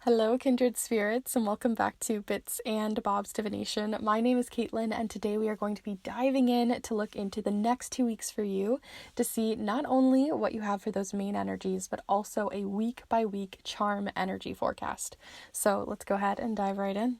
Hello, kindred spirits, and welcome back to Bits and Bob's Divination. My name is Caitlin, and today we are going to be diving in to look into the next 2 weeks for you to see not only what you have for those main energies, but also a week-by-week charm energy forecast. So let's go ahead and dive right in.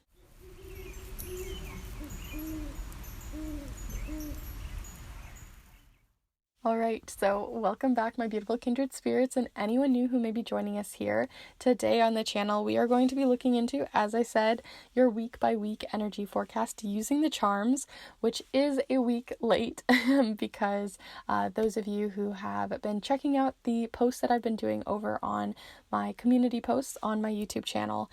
Alright, so welcome back, my beautiful kindred spirits, and anyone new who may be joining us here. Today on the channel, we are going to be looking into, as I said, your week-by-week energy forecast using the charms, which is a week late because those of you who have been checking out the posts that I've been doing over on my community posts on my YouTube channel,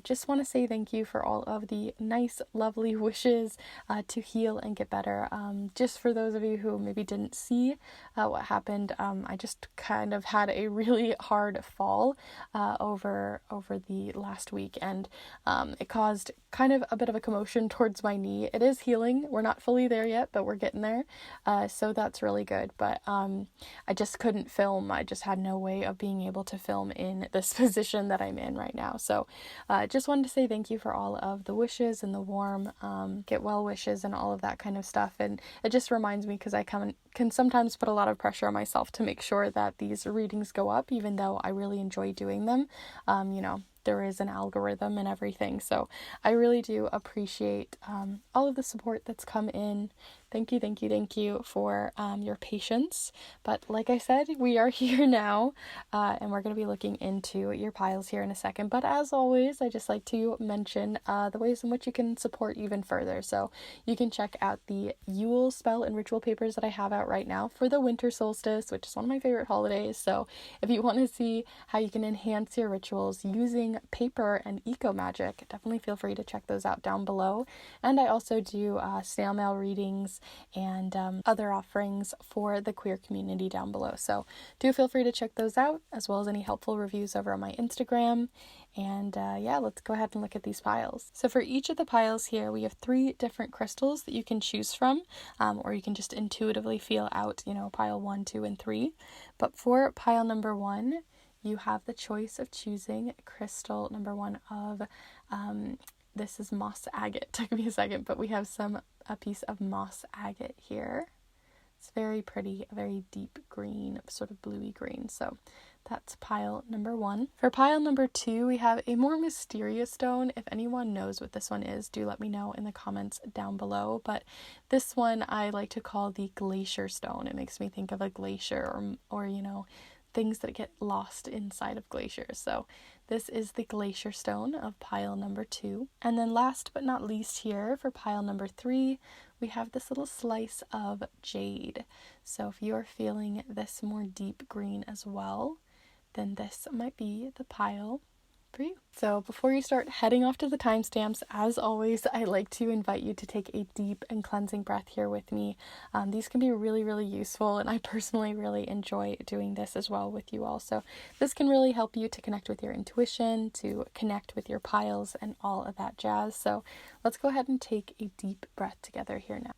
just want to say thank you for all of the nice, lovely wishes to heal and get better. Just for those of you who maybe didn't see what happened, I just kind of had a really hard fall over the last week, and it caused kind of a bit of a commotion towards my knee. It is healing. We're not fully there yet, but we're getting there, so that's really good. But I just couldn't film. I just had no way of being able to film in this position that I'm in right now. So just wanted to say thank you for all of the wishes and the warm get well wishes and all of that kind of stuff. And it just reminds me, because I can sometimes put a lot of pressure on myself to make sure that these readings go up, even though I really enjoy doing them. There is an algorithm and everything, so I really do appreciate all of the support that's come in. Thank you for your patience. But like I said, we are here now, and we're going to be looking into your piles here in a second. But as always, I just like to mention the ways in which you can support even further. So you can check out the Yule spell and ritual papers that I have out right now for the winter solstice, which is one of my favorite holidays. So if you want to see how you can enhance your rituals using paper and eco magic, definitely feel free to check those out down below. And I also do snail mail readings and other offerings for the queer community down below. So do feel free to check those out, as well as any helpful reviews over on my Instagram. And let's go ahead and look at these piles. So for each of the piles here, we have 3 different crystals that you can choose from, or you can just intuitively feel out, pile 1, 2, and 3. But for pile number 1, you have the choice of choosing crystal number 1 of, this is moss agate. Took me a second, but we have a piece of moss agate here. It's very pretty, a very deep green, sort of bluey green. So that's pile number 1. For pile number 2, we have a more mysterious stone. If anyone knows what this one is, do let me know in the comments down below. But this one I like to call the Glacier stone. It makes me think of a glacier or things that get lost inside of glaciers. So this is the Glacier stone of pile number 2. And then last but not least here, for pile number 3, we have this little slice of Jade. So if you are feeling this more deep green as well, then this might be the pile for you. So before you start heading off to the timestamps, as always, I like to invite you to take a deep and cleansing breath here with me. These can be really, really useful, and I personally really enjoy doing this as well with you all. So this can really help you to connect with your intuition, to connect with your piles, and all of that jazz. So let's go ahead and take a deep breath together here now.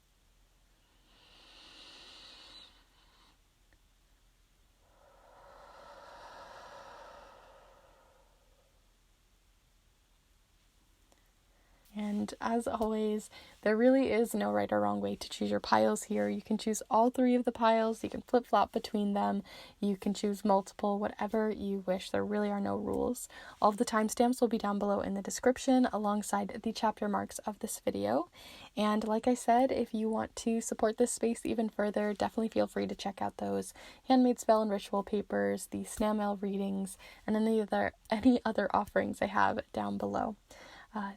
And as always, there really is no right or wrong way to choose your piles here. You can choose all 3 of the piles, you can flip-flop between them, you can choose multiple, whatever you wish. There really are no rules. All of the timestamps will be down below in the description alongside the chapter marks of this video. And like I said, if you want to support this space even further, definitely feel free to check out those handmade spell and ritual papers, the snail mail readings, and any other offerings I have down below.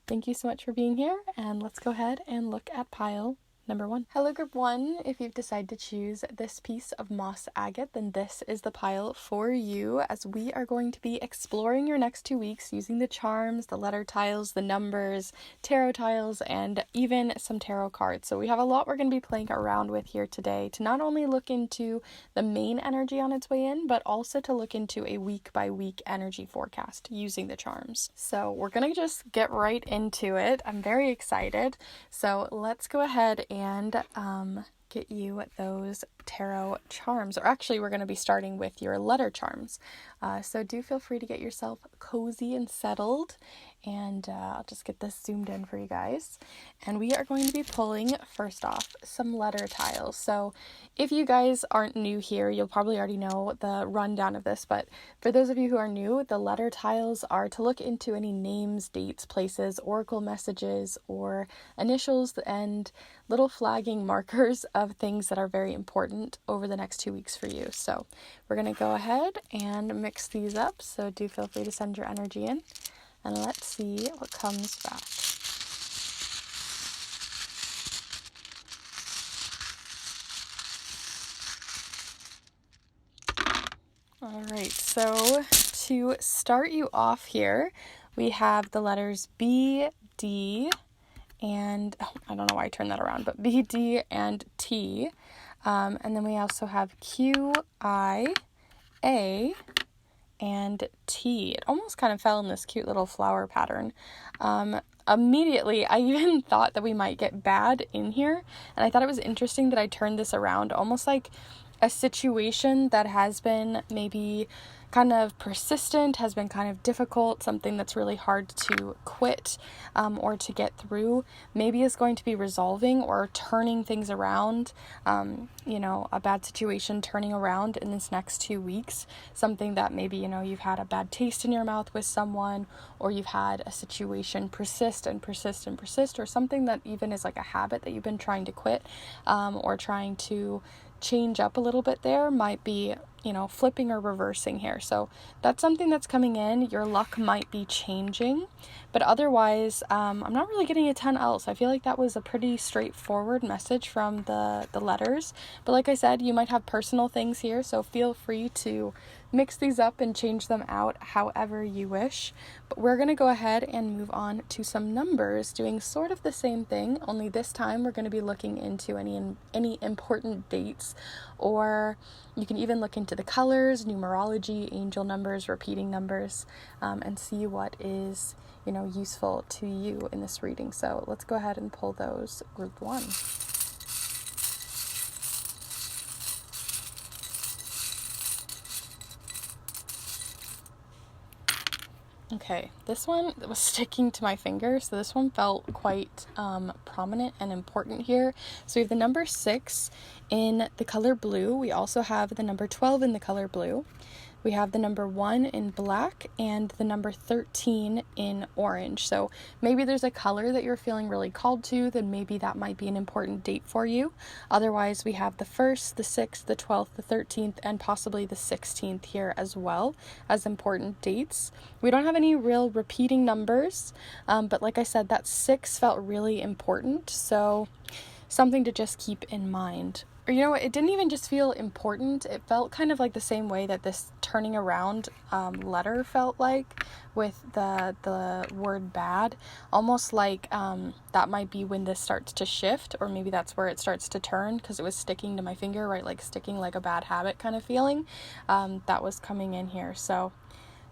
Thank you so much for being here, and let's go ahead and look at pile number 1. Hello group 1, if you've decided to choose this piece of moss agate, then this is the pile for you, as we are going to be exploring your next 2 weeks using the charms, the letter tiles, the numbers, tarot tiles, and even some tarot cards. So we have a lot we're going to be playing around with here today to not only look into the main energy on its way in, but also to look into a week-by-week energy forecast using the charms. So we're going to just get right into it. I'm very excited. So let's go ahead and get you those tarot charms. Or actually, we're going to be starting with your letter charms. So do feel free to get yourself cozy and settled. And I'll just get this zoomed in for you guys. And we are going to be pulling, first off, some letter tiles. So if you guys aren't new here, you'll probably already know the rundown of this. But for those of you who are new, the letter tiles are to look into any names, dates, places, oracle messages, or initials and little flagging markers of things that are very important over the next 2 weeks for you. So we're going to go ahead and mix these up. So do feel free to send your energy in. And let's see what comes back. All right, so to start you off here, we have the letters B, D, and I don't know why I turned that around, but B, D, and T. And then we also have Q, I, A, and T. It almost kind of fell in this cute little flower pattern. Immediately, I even thought that we might get bad in here, and I thought it was interesting that I turned this around, almost like a situation that has been maybe kind of persistent, has been kind of difficult, something that's really hard to quit or to get through, maybe is going to be resolving or turning things around, a bad situation turning around in this next 2 weeks, something that maybe, you've had a bad taste in your mouth with someone, or you've had a situation persist and persist and persist, or something that even is like a habit that you've been trying to quit or trying to change up a little bit there, might be flipping or reversing here. So that's something that's coming in. Your luck might be changing, but otherwise, I'm not really getting a ton else. I feel like that was a pretty straightforward message from the letters. But like I said, you might have personal things here, so feel free to mix these up and change them out however you wish. But we're going to go ahead and move on to some numbers, doing sort of the same thing, only this time we're going to be looking into any important dates, or you can even look into the colors, numerology, angel numbers, repeating numbers, and see what is, useful to you in this reading. So let's go ahead and pull those group 1. Okay, this one was sticking to my finger, so this one felt quite prominent and important here. So we have the number 6 in the color blue. We also have the number 12 in the color blue. We have the number 1 in black and the number 13 in orange. So maybe there's a color that you're feeling really called to, then maybe that might be an important date for you. Otherwise, we have the 1st, the 6th, the 12th, the 13th, and possibly the 16th here as well as important dates. We don't have any real repeating numbers, but like I said, that 6 felt really important. So something to just keep in mind. Or it didn't even just feel important. It felt kind of like the same way that this turning around letter felt like with the word bad. Almost like that might be when this starts to shift, or maybe that's where it starts to turn, because it was sticking to my finger, right? Like sticking like a bad habit kind of feeling. That was coming in here. So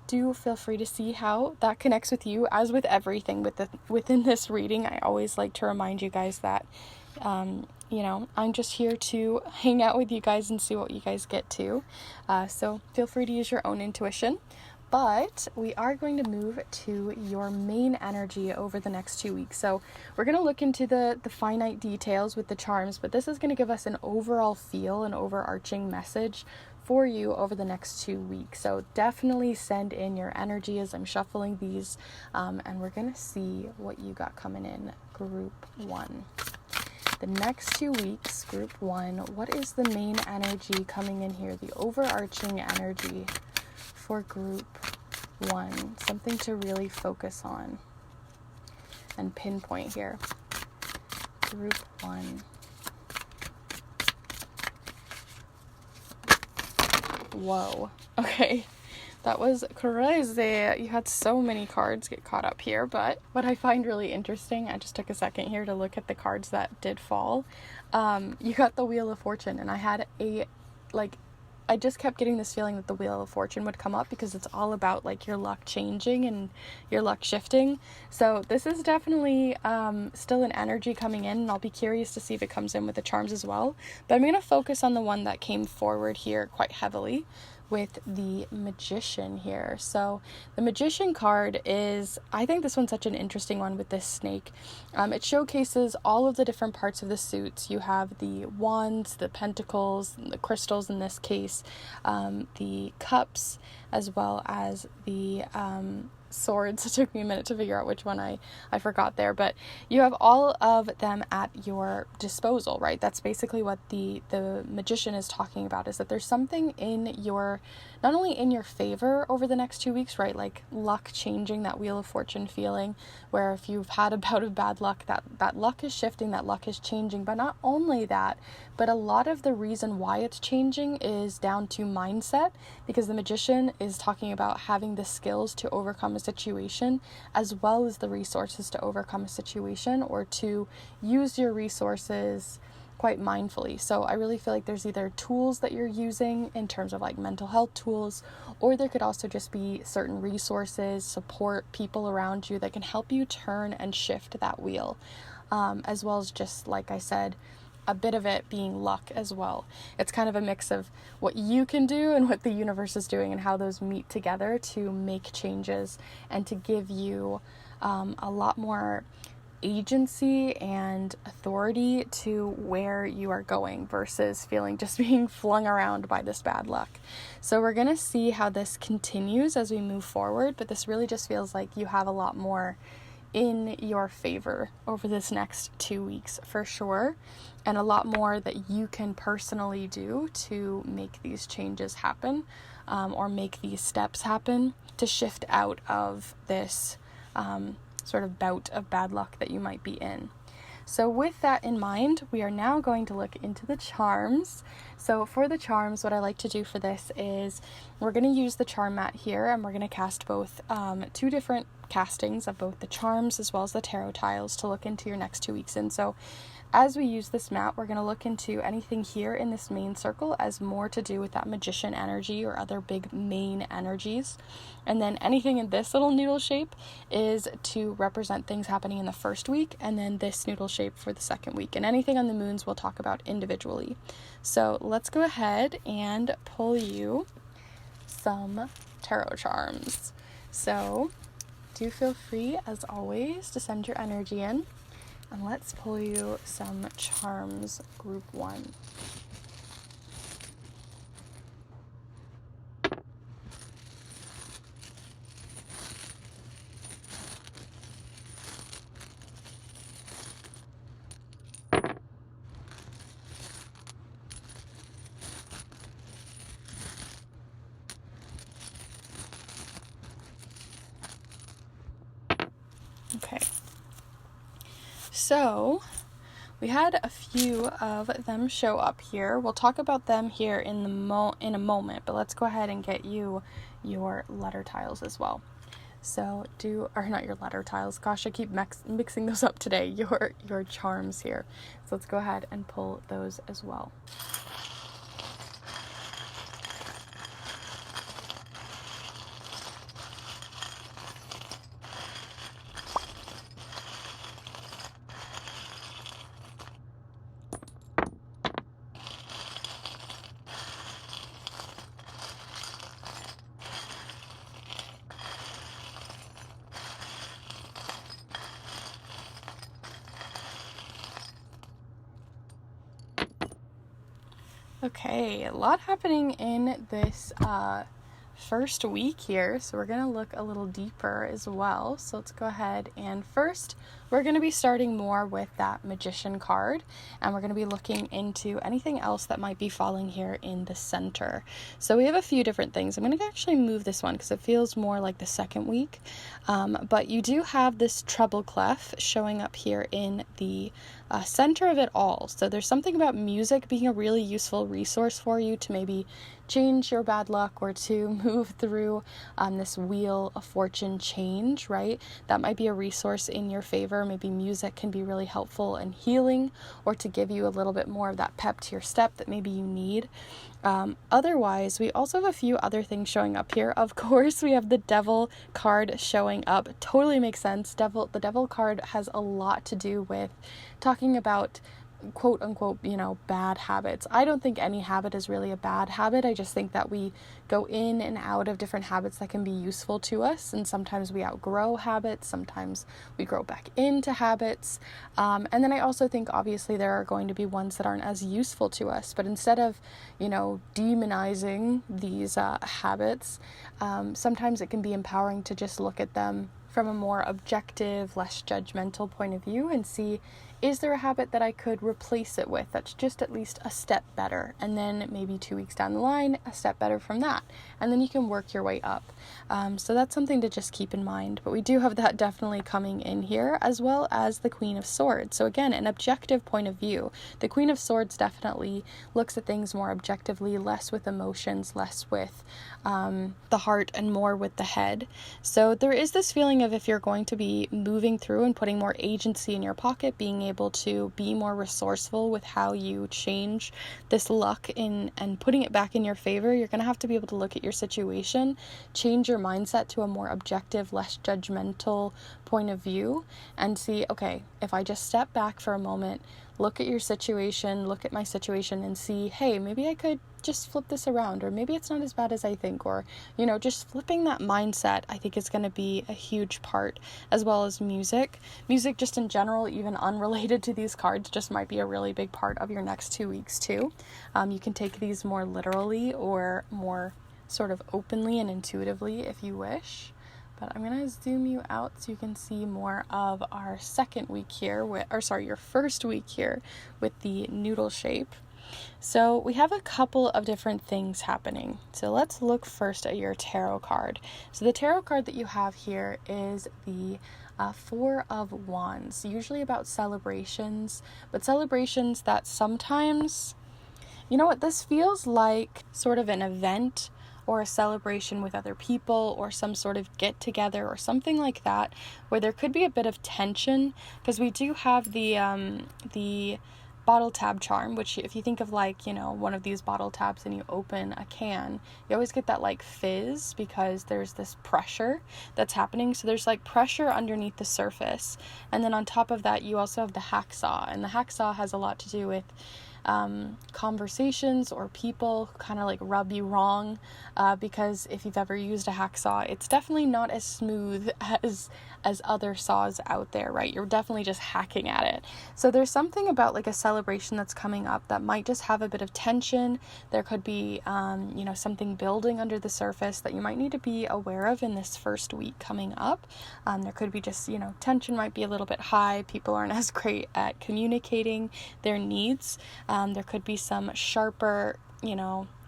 do feel free to see how that connects with you. As with everything within this reading, I always like to remind you guys that I'm just here to hang out with you guys and see what you guys get to. So feel free to use your own intuition. But we are going to move to your main energy over the next 2 weeks. So we're going to look into the finite details with the charms, but this is going to give us an overall feel, an overarching message for you over the next 2 weeks. So definitely send in your energy as I'm shuffling these, and we're going to see what you got coming in group 1. The next 2 weeks, group 1, what is the main energy coming in here? The overarching energy for group 1. Something to really focus on and pinpoint here. Group 1. Whoa. Okay. That was crazy. You had so many cards get caught up here, but what I find really interesting, I just took a second here to look at the cards that did fall. You got the Wheel of Fortune, and I had a I just kept getting this feeling that the Wheel of Fortune would come up, because it's all about like your luck changing and your luck shifting. So this is definitely still an energy coming in, and I'll be curious to see if it comes in with the charms as well. But I'm going to focus on the one that came forward here quite heavily, with the Magician here. So the Magician card is, I think this one's such an interesting one with this snake. It showcases all of the different parts of the suits. You have the wands, the pentacles, the crystals in this case, the cups, as well as the swords. It took me a minute to figure out which one I forgot there, but you have all of them at your disposal, right? That's basically what the Magician is talking about, is that there's something in your, not only in your favor over the next 2 weeks, right? Like luck changing, that Wheel of Fortune feeling, where if you've had a bout of bad luck, that luck is shifting, that luck is changing. But not only that, but a lot of the reason why it's changing is down to mindset, because the Magician is talking about having the skills to overcome a situation, as well as the resources to overcome a situation, or to use your resources quite mindfully. So I really feel like there's either tools that you're using in terms of like mental health tools, or there could also just be certain resources, support, people around you that can help you turn and shift that wheel, as well as, just like I said, a bit of it being luck as well. It's kind of a mix of what you can do and what the universe is doing, and how those meet together to make changes and to give you a lot more agency and authority to where you are going, versus feeling just being flung around by this bad luck. So we're going to see how this continues as we move forward, but this really just feels like you have a lot more in your favor over this next 2 weeks for sure, and a lot more that you can personally do to make these changes happen, or make these steps happen to shift out of this sort of bout of bad luck that you might be in. So with that in mind, we are now going to look into the charms. So for the charms, what I like to do for this is we're going to use the charm mat here, and we're going to cast both 2 different castings of both the charms as well as the tarot tiles to look into your next 2 weeks in. So as we use this mat, we're going to look into anything here in this main circle as more to do with that Magician energy or other big main energies. And then anything in this little noodle shape is to represent things happening in the first week, and then this noodle shape for the second week. And anything on the moons we'll talk about individually. So let's go ahead and pull you some tarot charms. So do feel free, as always, to send your energy in. And let's pull you some charms, group 1. Okay. So we had a few of them show up here. We'll talk about them here in a moment, but let's go ahead and get you your letter tiles as well. So not your letter tiles. Gosh, I keep mixing those up today. Your charms here. So let's go ahead and pull those as well. Okay, a lot happening in this first week here, so we're going to look a little deeper as well. So let's go ahead, and first we're going to be starting more with that Magician card, and we're going to be looking into anything else that might be falling here in the center. So we have a few different things. I'm going to actually move this one because it feels more like the second week, but you do have this treble clef showing up here in the center of it all. So there's something about music being a really useful resource for you to maybe change your bad luck or to move through this wheel of fortune change, right? That might be a resource in your favor. Maybe music can be really helpful in healing or to give you a little bit more of that pep to your step that maybe you need. Otherwise, we also have a few other things showing up here. Of course, we have the Devil card showing up. Totally makes sense. The Devil card has a lot to do with talking about quote unquote, bad habits. I don't think any habit is really a bad habit. I just think that we go in and out of different habits that can be useful to us. And sometimes we outgrow habits. Sometimes we grow back into habits. And then I also think obviously there are going to be ones that aren't as useful to us. But instead of, demonizing these habits, sometimes it can be empowering to just look at them from a more objective, less judgmental point of view and see, is there a habit that I could replace it with that's just at least a step better? And then maybe 2 weeks down the line, a step better from that. And then you can work your way up. So that's something to just keep in mind. But we do have that definitely coming in here, as well as the Queen of Swords. So again, an objective point of view. The Queen of Swords definitely looks at things more objectively, less with emotions, less with the heart, and more with the head. So there is this feeling of if you're going to be moving through and putting more agency in your pocket, being able to be more resourceful with how you change this luck and putting it back in your favor, you're going to have to be able to look at your situation, change your mindset to a more objective, less judgmental point of view, and see, okay, if I just step back for a moment, look at your situation, look at my situation and see, hey, maybe I could just flip this around, or maybe it's not as bad as I think, or, just flipping that mindset, I think is going to be a huge part, as well as music. Music just in general, even unrelated to these cards, just might be a really big part of your next 2 weeks too. You can take these more literally or more sort of openly and intuitively if you wish. But I'm going to zoom you out so you can see more of our second week here, your first week here with the noodle shape. So we have a couple of different things happening. So let's look first at your tarot card. So the tarot card that you have here is the Four of Wands, usually about celebrations, but celebrations that sometimes, this feels like sort of an event or a celebration with other people or some sort of get together or something like that, where there could be a bit of tension, because we do have the bottle tab charm, which if you think of one of these bottle tabs and you open a can, you always get that fizz because there's this pressure that's happening. So there's pressure underneath the surface. And then on top of that, you also have the hacksaw, and the hacksaw has a lot to do with conversations or people kind of rub you wrong, because if you've ever used a hacksaw, it's definitely not as smooth as other saws out there, right? You're definitely just hacking at it. So there's something about a celebration that's coming up that might just have a bit of tension. There could be something building under the surface that you might need to be aware of in this first week coming up. There could be just tension might be a little bit high. People aren't as great at communicating their needs. There could be some sharper or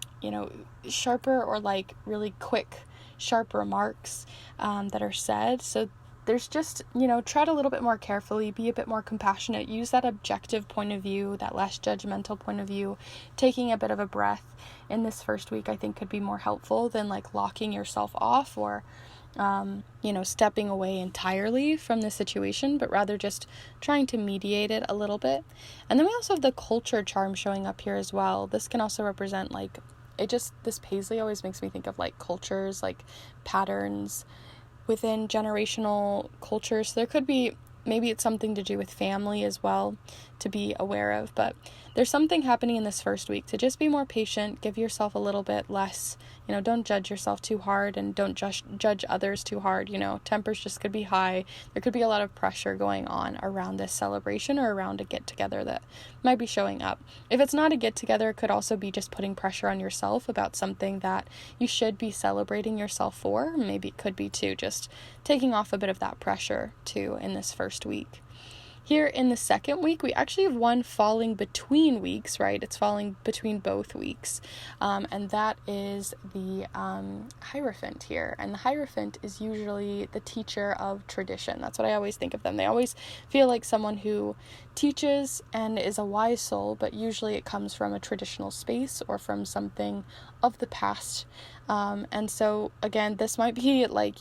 really quick, sharp remarks that are said. So there's just, tread a little bit more carefully, be a bit more compassionate, use that objective point of view, that less judgmental point of view. Taking a bit of a breath in this first week, I think, could be more helpful than locking yourself off or stepping away entirely from the situation, but rather just trying to mediate it a little bit. And then we also have the culture charm showing up here as well. This can also represent this paisley always makes me think of cultures, patterns within generational cultures. So there could be, maybe it's something to do with family as well to be aware of, but there's something happening in this first week to just be more patient, give yourself a little bit less, don't judge yourself too hard and don't judge others too hard. Tempers just could be high. There could be a lot of pressure going on around this celebration or around a get together that might be showing up. If it's not a get together, it could also be just putting pressure on yourself about something that you should be celebrating yourself for. Maybe it could be too just taking off a bit of that pressure too in this first week. Here in the second week, we actually have one falling between weeks, right? It's falling between both weeks. And that is the Hierophant here. And the Hierophant is usually the teacher of tradition. That's what I always think of them. They always feel like someone who teaches and is a wise soul, but usually it comes from a traditional space or from something of the past. And so, again, this might be like,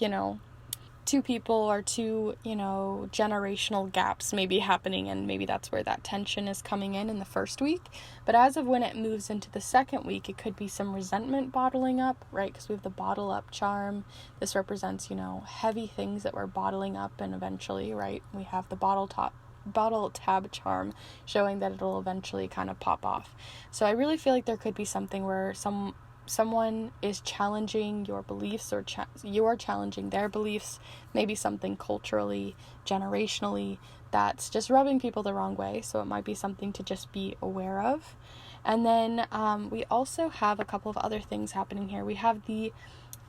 two people or two, generational gaps maybe happening, and maybe that's where that tension is coming in the first week. But as of when it moves into the second week, it could be some resentment bottling up, right? Because we have the bottle up charm. This represents, heavy things that we're bottling up, and eventually, right, we have the bottle tab charm showing that it'll eventually kind of pop off. So I really feel like there could be something where someone is challenging your beliefs, or you are challenging their beliefs, maybe something culturally, generationally, that's just rubbing people the wrong way. So it might be something to just be aware of. And then we also have a couple of other things happening here. We have the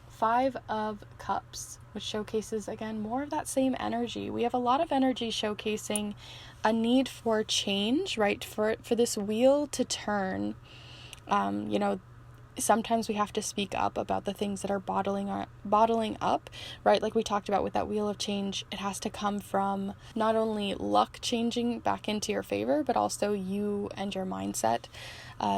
5 of Cups, which showcases, again, more of that same energy. We have a lot of energy showcasing a need for change, right? For this wheel to turn. Sometimes we have to speak up about the things that are bottling up, right? Like we talked about with that wheel of change, it has to come from not only luck changing back into your favor, but also you and your mindset.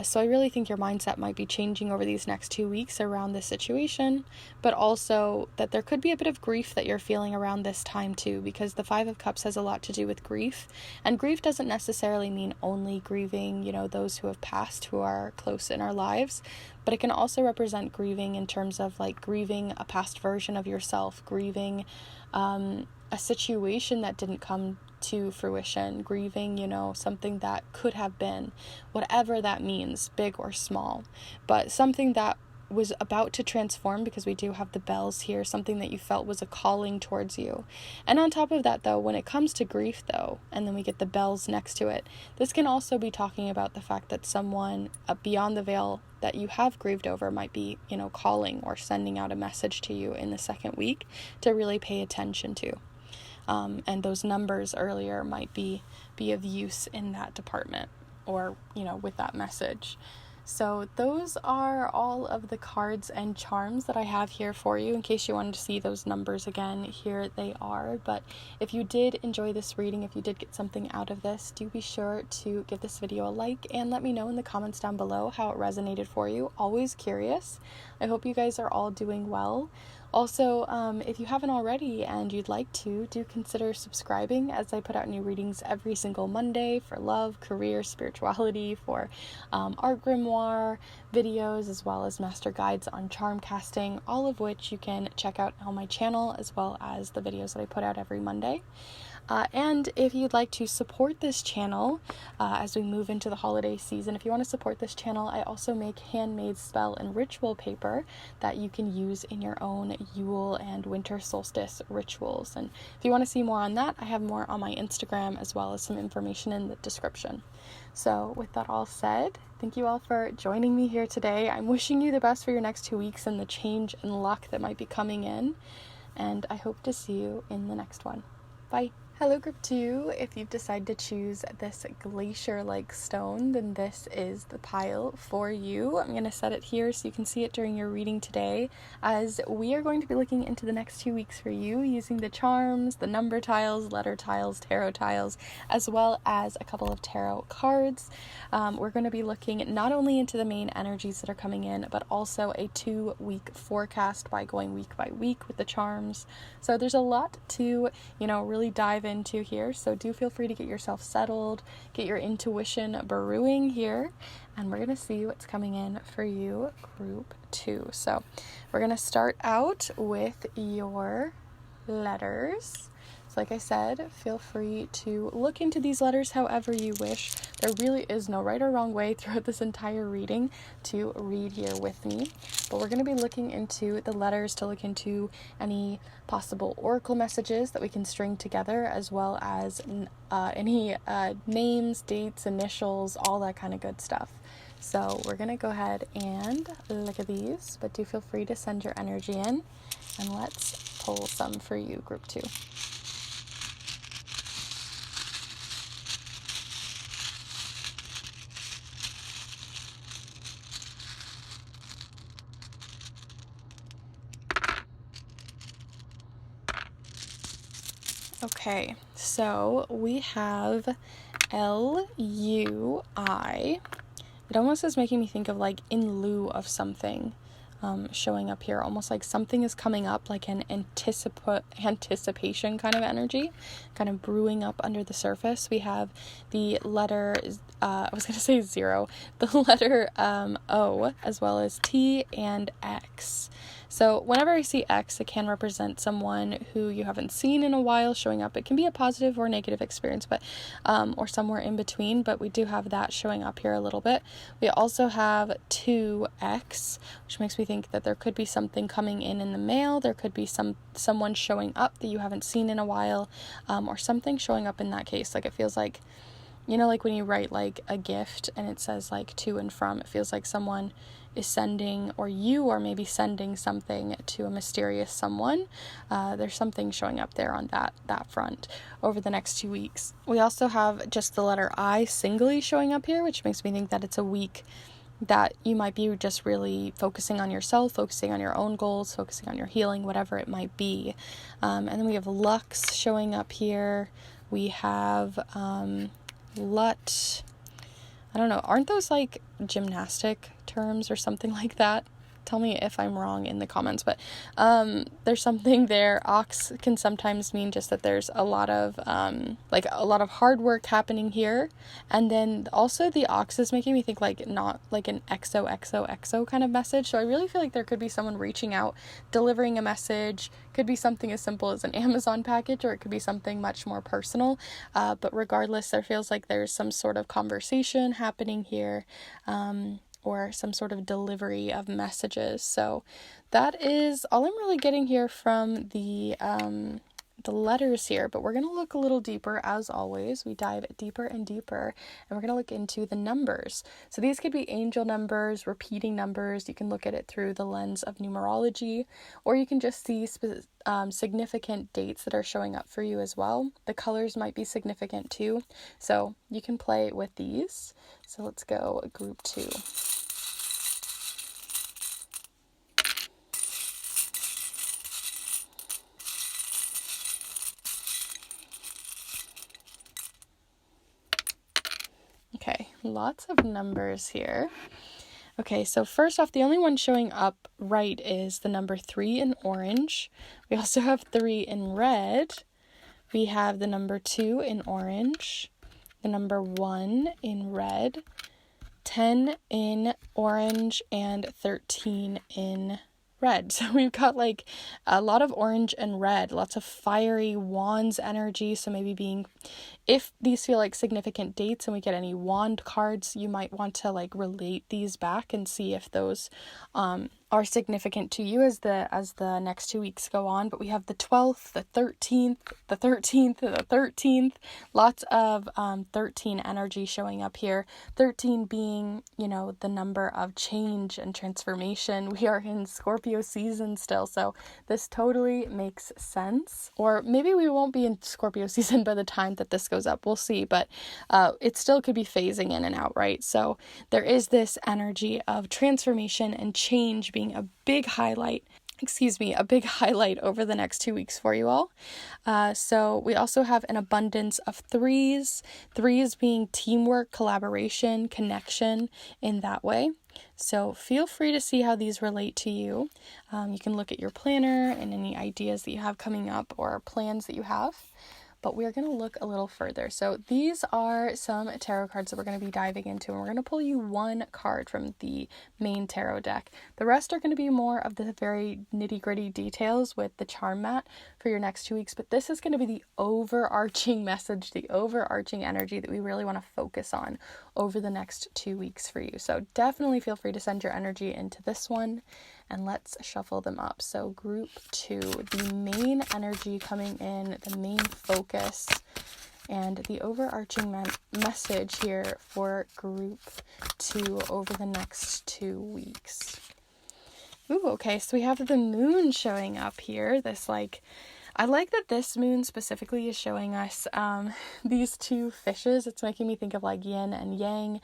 So I really think your mindset might be changing over these next 2 weeks around this situation, but also that there could be a bit of grief that you're feeling around this time too, because the 5 of Cups has a lot to do with grief, and grief doesn't necessarily mean only grieving, those who have passed, who are close in our lives, but it can also represent grieving in terms of like grieving a past version of yourself, grieving a situation that didn't come to fruition, grieving, something that could have been, whatever that means, big or small, but something that was about to transform, because we do have the bells here, something that you felt was a calling towards you. And on top of that, though, when it comes to grief, though, and then we get the bells next to it, this can also be talking about the fact that someone beyond the veil that you have grieved over might be, calling or sending out a message to you in the second week to really pay attention to. And those numbers earlier might be of use in that department, or, with that message. So those are all of the cards and charms that I have here for you. In case you wanted to see those numbers again, here they are. But if you did enjoy this reading, if you did get something out of this, do be sure to give this video a like and let me know in the comments down below how it resonated for you. Always curious. I hope you guys are all doing well. Also, if you haven't already and you'd like to, do consider subscribing, as I put out new readings every single Monday for love, career, spirituality, for art grimoire videos, as well as master guides on charm casting, all of which you can check out on my channel, as well as the videos that I put out every Monday. And if you'd like to support this channel as we move into the holiday season, if you want to support this channel, I also make handmade spell and ritual paper that you can use in your own Yule and winter solstice rituals. And if you want to see more on that, I have more on my Instagram, as well as some information in the description. So with that all said, thank you all for joining me here today. I'm wishing you the best for your next 2 weeks and the change and luck that might be coming in. And I hope to see you in the next one. Bye. Hello group 2, if you've decided to choose this glacier-like stone, then this is the pile for you. I'm going to set it here so you can see it during your reading today, as we are going to be looking into the next 2 weeks for you using the charms, the number tiles, letter tiles, tarot tiles, as well as a couple of tarot cards. We're going to be looking not only into the main energies that are coming in, but also a 2-week forecast by going week by week with the charms. So there's a lot to, really dive into here, so do feel free to get yourself settled, get your intuition brewing here, and we're gonna see what's coming in for you, group 2. So we're gonna start out with your letters. So like I said, feel free to look into these letters however you wish. There really is no right or wrong way throughout this entire reading to read here with me, but we're going to be looking into the letters to look into any possible oracle messages that we can string together, as well as any names, dates, initials, all that kind of good stuff. So we're going to go ahead and look at these, but do feel free to send your energy in, and let's pull some for you, group 2. Okay, so we have LUI. It almost is making me think of like in lieu of something showing up here, almost like something is coming up, like an anticipation kind of energy, kind of brewing up under the surface. We have the letter, I was going to say 0, the letter O, as well as T and X. So whenever I see X, it can represent someone who you haven't seen in a while showing up. It can be a positive or negative experience, but or somewhere in between, but we do have that showing up here a little bit. We also have 2X, which makes me think that there could be something coming in the mail. There could be someone showing up that you haven't seen in a while, or something showing up in that case. Like, it feels like, you know, like when you write like a gift and it says like to and from, it feels like someone is sending, or you are maybe sending something to a mysterious someone. There's something showing up there on that front over the next 2 weeks. We also have just the letter I singly showing up here, which makes me think that it's a week that you might be just really focusing on yourself, focusing on your own goals, focusing on your healing, whatever it might be. And then we have Lux showing up here. We have LUT. I don't know, aren't those like gymnastic terms or something like that? Tell me if I'm wrong in the comments, but there's something there. Ox can sometimes mean just that there's a lot of hard work happening here. And then also the ox is making me think like not like an XOXOXO kind of message. So I really feel like there could be someone reaching out, delivering a message. Could be something as simple as an Amazon package, or it could be something much more personal. But regardless, there feels like there's some sort of conversation happening here. Or some sort of delivery of messages. So that is all I'm really getting here from the letters here, but we're going to look a little deeper. As always, we dive deeper and deeper, and we're going to look into the numbers. So these could be angel numbers, repeating numbers. You can look at it through the lens of numerology, or you can just see significant dates that are showing up for you as well. The colors might be significant too, so you can play with these. So let's go group 2. Okay, lots of numbers here. Okay, so first off, the only one showing up right is the number 3 in orange. We also have 3 in red. We have the number 2 in orange, the number 1 in red, 10 in orange, and 13 in red. So we've got like a lot of orange and red, lots of fiery wands energy. So maybe if these feel like significant dates and we get any wand cards, you might want to like relate these back and see if those are significant to you as the next 2 weeks go on. But we have the 12th, the 13th, the 13th, the 13th, lots of 13 energy showing up here. 13 being, you know, the number of change and transformation. We are in Scorpio season still, so this totally makes sense. Or maybe we won't be in Scorpio season by the time that this goes up, we'll see, but it still could be phasing in and out, right? So there is this energy of transformation and change being a big highlight over the next 2 weeks for you all. So we also have an abundance of threes being teamwork, collaboration, connection in that way. So feel free to see how these relate to you. You can look at your planner and any ideas that you have coming up or plans that you have. But we're going to look a little further. So these are some tarot cards that we're going to be diving into, and we're going to pull you one card from the main tarot deck. The rest are going to be more of the very nitty-gritty details with the charm mat for your next 2 weeks, but this is going to be the overarching message, the overarching energy that we really want to focus on over the next 2 weeks for you. So definitely feel free to send your energy into this one, and let's shuffle them up. So group 2, the main energy coming in, the main focus, and the overarching message here for group 2 over the next 2 weeks. Ooh, okay, so we have the moon showing up here. I like that this moon specifically is showing us these two fishes. It's making me think of like yin and yang,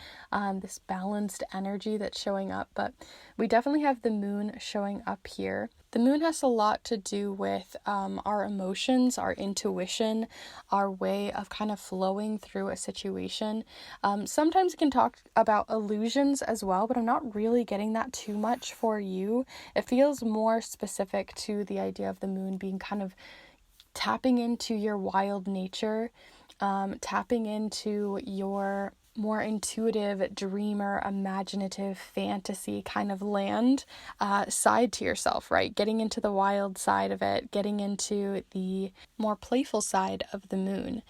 this balanced energy that's showing up. But we definitely have the moon showing up here. The moon has a lot to do with our emotions, our intuition, our way of kind of flowing through a situation. Sometimes it can talk about illusions as well, but I'm not really getting that too much for you. It feels more specific to the idea of the moon being kind of tapping into your wild nature, tapping into your more intuitive, dreamer, imaginative, fantasy kind of land side to yourself, right? Getting into the wild side of it, getting into the more playful side of the moon.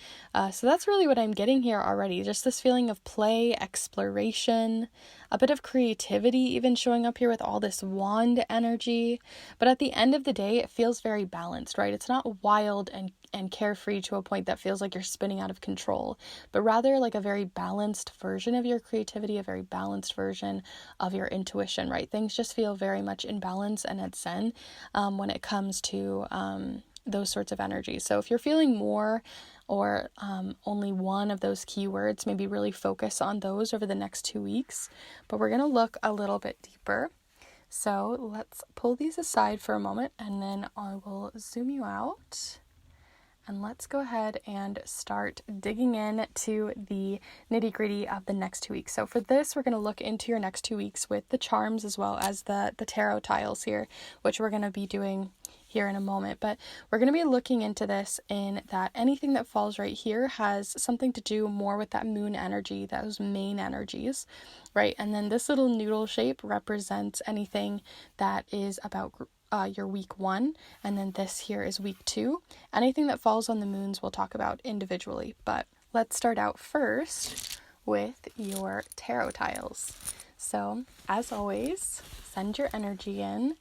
So that's really what I'm getting here already. Just this feeling of play, exploration, a bit of creativity even showing up here with all this wand energy. But at the end of the day, it feels very balanced, right? It's not wild and carefree to a point that feels like you're spinning out of control, but rather like a very balanced version of your creativity, a very balanced version of your intuition, right? Things just feel very much in balance and at zen when it comes to those sorts of energies. So if you're feeling more or only one of those keywords, maybe really focus on those over the next 2 weeks. But we're going to look a little bit deeper. So let's pull these aside for a moment, and then I will zoom you out. And let's go ahead and start digging in to the nitty gritty of the next 2 weeks. So for this, we're going to look into your next 2 weeks with the charms as well as the tarot tiles here, which we're going to be doing here in a moment. But we're going to be looking into this in that anything that falls right here has something to do more with that moon energy, those main energies, right? And then this little noodle shape represents anything that is about your week 1, and then this here is week 2. Anything that falls on the moons we'll talk about individually, but let's start out first with your tarot tiles. So as always, send your energy in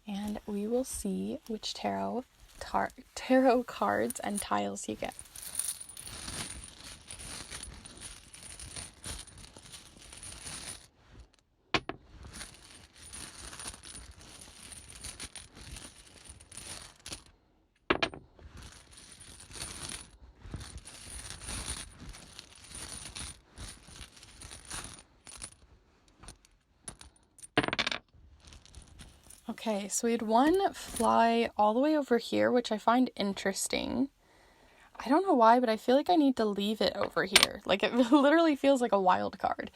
and we will see which tarot cards and tiles you get. Okay, so we had one fly all the way over here, which I find interesting. I don't know why, but I feel like I need to leave it over here. Like it literally feels like a wild card,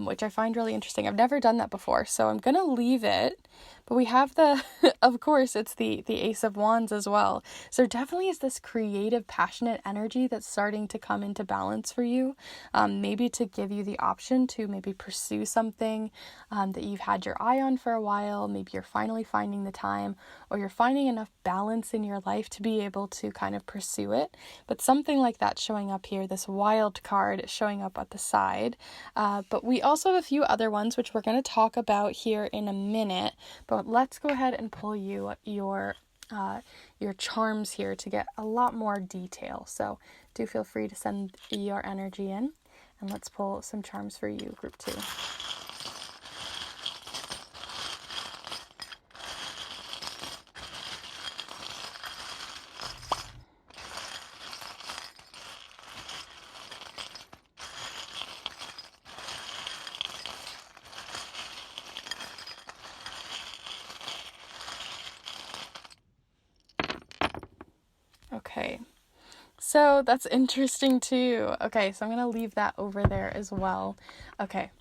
which I find really interesting. I've never done that before, so I'm going to leave it. But we have of course, it's the Ace of Wands as well. So there definitely is this creative, passionate energy that's starting to come into balance for you. Maybe to give you the option to maybe pursue something that you've had your eye on for a while. Maybe you're finally finding the time, or you're finding enough balance in your life to be able to kind of pursue it. But something like that showing up here, this wild card showing up at the side. But we also have a few other ones, which we're going to talk about here in a minute. But let's go ahead and pull you your charms here to get a lot more detail. So do feel free to send your energy in, and let's pull some charms for you, group 2. Okay, so that's interesting too. Okay, so I'm going to leave that over there as well. Okay,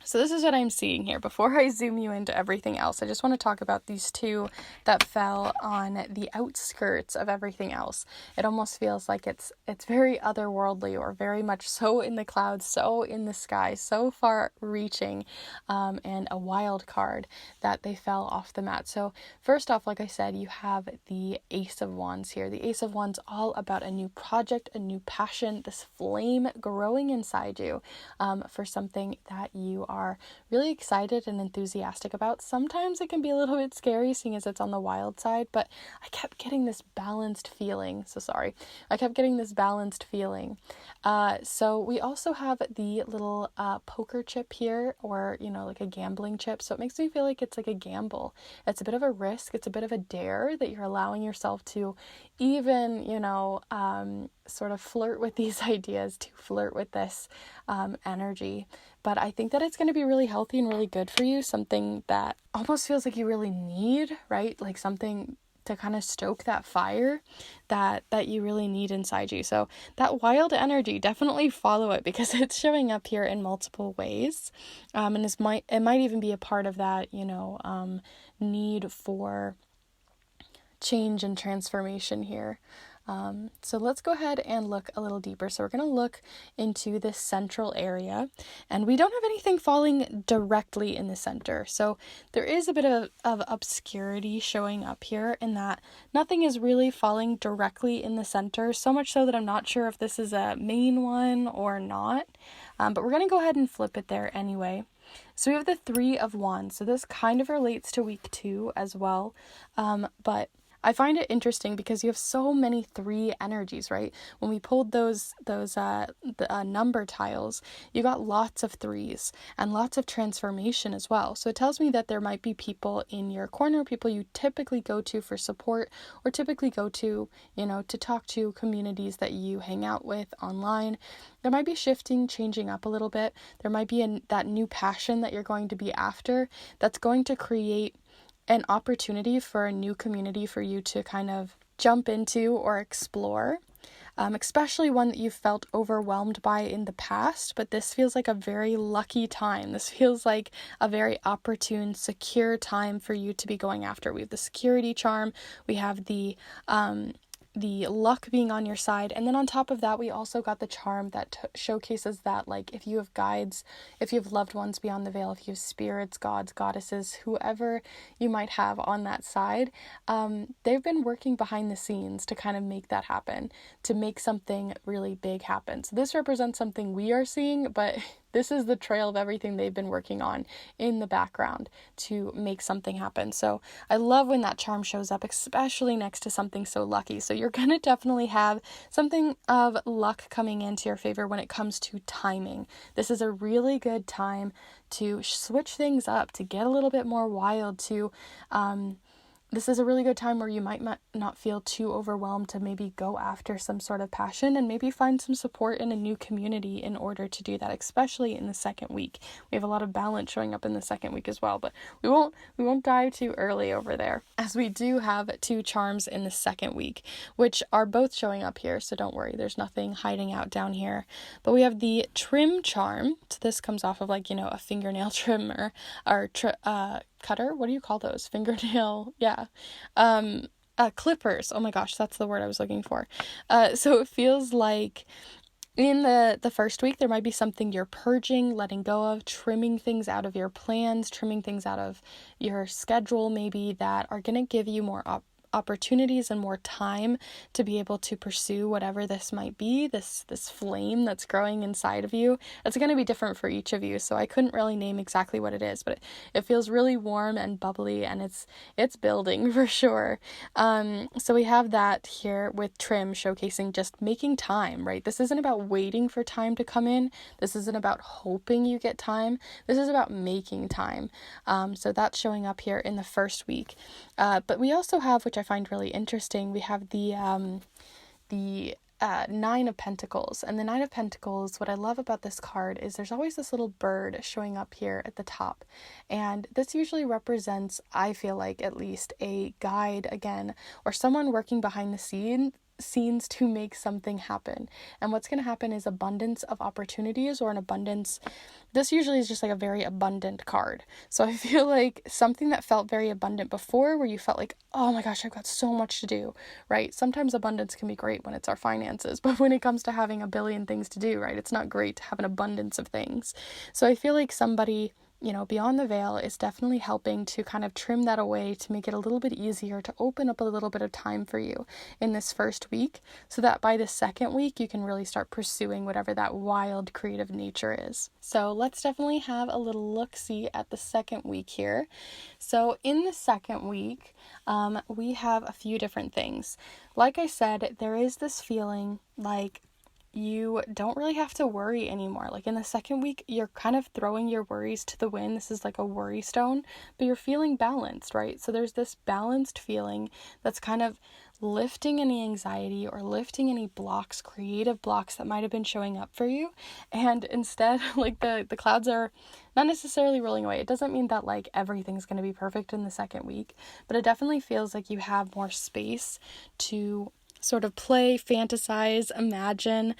so this is what I'm seeing here. Before I zoom you into everything else, I just want to talk about these two that fell on the outskirts of everything else. It almost feels like it's very otherworldly, or very much so in the clouds, so in the sky, so far reaching, and a wild card that they fell off the mat. So first off, like I said, you have the Ace of Wands here. The Ace of Wands, all about a new project, a new passion, this flame growing inside you for something that you are really excited and enthusiastic about. Sometimes it can be a little bit scary, seeing as it's on the wild side, but I kept getting this balanced feeling. So we also have the little poker chip here, or, like a gambling chip. So it makes me feel like it's like a gamble. It's a bit of a risk. It's a bit of a dare that you're allowing yourself to even, sort of flirt with these ideas, to flirt with this energy. But I think that it's going to be really healthy and really good for you, something that almost feels like you really need, right? Like something to kind of stoke that fire that you really need inside you. So that wild energy, definitely follow it, because it's showing up here in multiple ways. And it might even be a part of that, need for change and transformation here. So let's go ahead and look a little deeper. So we're going to look into this central area, and we don't have anything falling directly in the center. So there is a bit of obscurity showing up here in that nothing is really falling directly in the center, so much so that I'm not sure if this is a main one or not. But we're going to go ahead and flip it there anyway. So we have the Three of Wands. So this kind of relates to week 2 as well. But I find it interesting because you have so many 3 energies, right? When we pulled those number tiles, you got lots of 3s and lots of transformation as well. So it tells me that there might be people in your corner, people you typically go to for support, or typically go to, to talk to, communities that you hang out with online. There might be shifting, changing up a little bit. There might be that new passion that you're going to be after that's going to create an opportunity for a new community for you to kind of jump into or explore, especially one that you felt overwhelmed by in the past. But this feels like a very lucky time. This feels like a very opportune, secure time for you to be going after. We have the security charm. We have the luck being on your side, and then on top of that we also got the charm that showcases that, like, if you have guides, if you have loved ones beyond the veil, if you have spirits, gods, goddesses, whoever you might have on that side, they've been working behind the scenes to kind of make that happen, to make something really big happen. So this represents something we are seeing, but this is the trail of everything they've been working on in the background to make something happen. So I love when that charm shows up, especially next to something so lucky. So you're going to definitely have something of luck coming into your favor when it comes to timing. This is a really good time to switch things up, to get a little bit more wild, this is a really good time where you might not feel too overwhelmed to maybe go after some sort of passion and maybe find some support in a new community in order to do that, especially in the second week. We have a lot of balance showing up in the second week as well, but we won't dive too early over there, as we do have 2 charms in the second week, which are both showing up here. So don't worry, there's nothing hiding out down here. But we have the trim charm. So this comes off of, like, a fingernail trimmer or cutter. What do you call those? Fingernail. Yeah. Clippers. Oh my gosh, that's the word I was looking for. So it feels like in the first week, there might be something you're purging, letting go of, trimming things out of your plans, trimming things out of your schedule, maybe, that are going to give you more opportunities and more time to be able to pursue whatever this might be, this flame that's growing inside of you. It's going to be different for each of you, so I couldn't really name exactly what it is, but it feels really warm and bubbly, and it's building for sure. So we have that here with trim, showcasing just making time, right? This isn't about waiting for time to come in. This isn't about hoping you get time. This is about making time. So that's showing up here in the first week. But we also have, which I find really interesting, we have the 9 of Pentacles. And the 9 of Pentacles, what I love about this card is there's always this little bird showing up here at the top. And this usually represents, I feel like, at least a guide again, or someone working behind the scenes to make something happen. And what's going to happen is abundance of opportunities, or an abundance. This usually is just like a very abundant card. So I feel like something that felt very abundant before, where you felt like, oh my gosh, I've got so much to do, right? Sometimes abundance can be great when it's our finances, but when it comes to having a billion things to do, right, it's not great to have an abundance of things. So I feel like somebody, beyond the veil is definitely helping to kind of trim that away, to make it a little bit easier, to open up a little bit of time for you in this first week, so that by the second week you can really start pursuing whatever that wild creative nature is. So let's definitely have a little look-see at the second week here. So in the second week, we have a few different things. Like I said, there is this feeling like you don't really have to worry anymore. Like in the second week, you're kind of throwing your worries to the wind. This is like a worry stone, but you're feeling balanced, right? So there's this balanced feeling that's kind of lifting any anxiety or lifting any blocks, creative blocks that might have been showing up for you. And instead, like the clouds are not necessarily rolling away. It doesn't mean that like everything's going to be perfect in the second week, but it definitely feels like you have more space to sort of play, fantasize, imagine,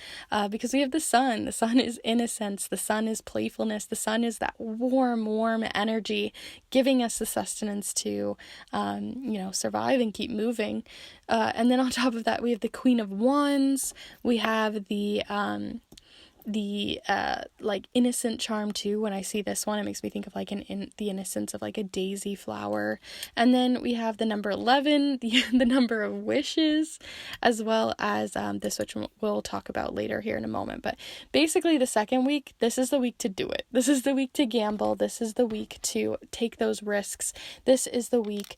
because we have the sun. The sun is innocence. The sun is playfulness. The sun is that warm energy, giving us the sustenance to, survive and keep moving. And then on top of that, we have the Queen of Wands. We have the innocent charm too. When I see this one, it makes me think of like the innocence of like a daisy flower. And then we have the number 11, the number of wishes, as well as this, which we'll talk about later here in a moment. But basically the second week, this is the week to do it. This is the week to gamble. This is the week to take those risks. This is the week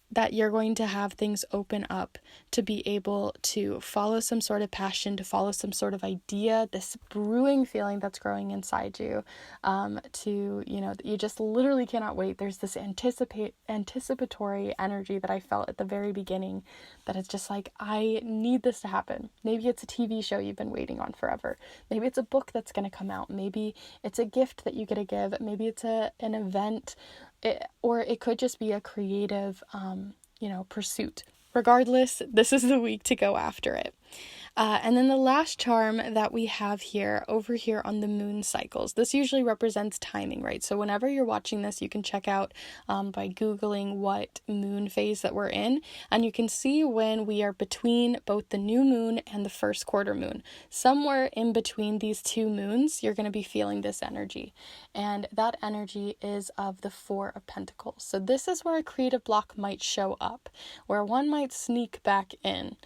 that you're going to have things open up to be able to follow some sort of passion, to follow some sort of idea, this brewing feeling that's growing inside you, you just literally cannot wait. There's this anticipatory energy that I felt at the very beginning that it's just like, I need this to happen. Maybe it's a TV show you've been waiting on forever. Maybe it's a book that's going to come out. Maybe it's a gift that you get to give. Maybe it's an event. Or it could just be a creative, pursuit. Regardless, this is the week to go after it. And then the last charm that we have over here on the moon cycles, this usually represents timing, right? So whenever you're watching this, you can check out by Googling what moon phase that we're in, and you can see when we are between both the new moon and the first quarter moon. Somewhere in between these two moons, you're going to be feeling this energy. And that energy is of the Four of Pentacles. So this is where a creative block might show up, where one might sneak back in.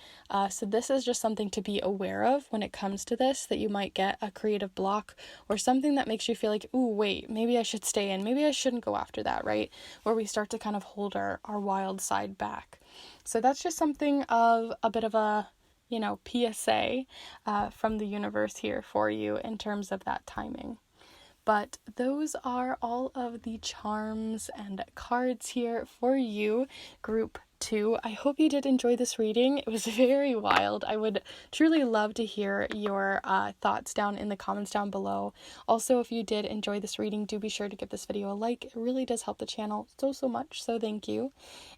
So this is just something to be aware of when it comes to this, that you might get a creative block or something that makes you feel like, ooh, wait, maybe I should stay in. Maybe I shouldn't go after that, right? Where we start to kind of hold our wild side back. So that's just something of a bit of a, PSA from the universe here for you in terms of that timing. But those are all of the charms and cards here for you, group 2. I hope you did enjoy this reading. It was very wild. I would truly love to hear your thoughts down in the comments down below. Also, if you did enjoy this reading, do be sure to give this video a like. It really does help the channel so much, so thank you.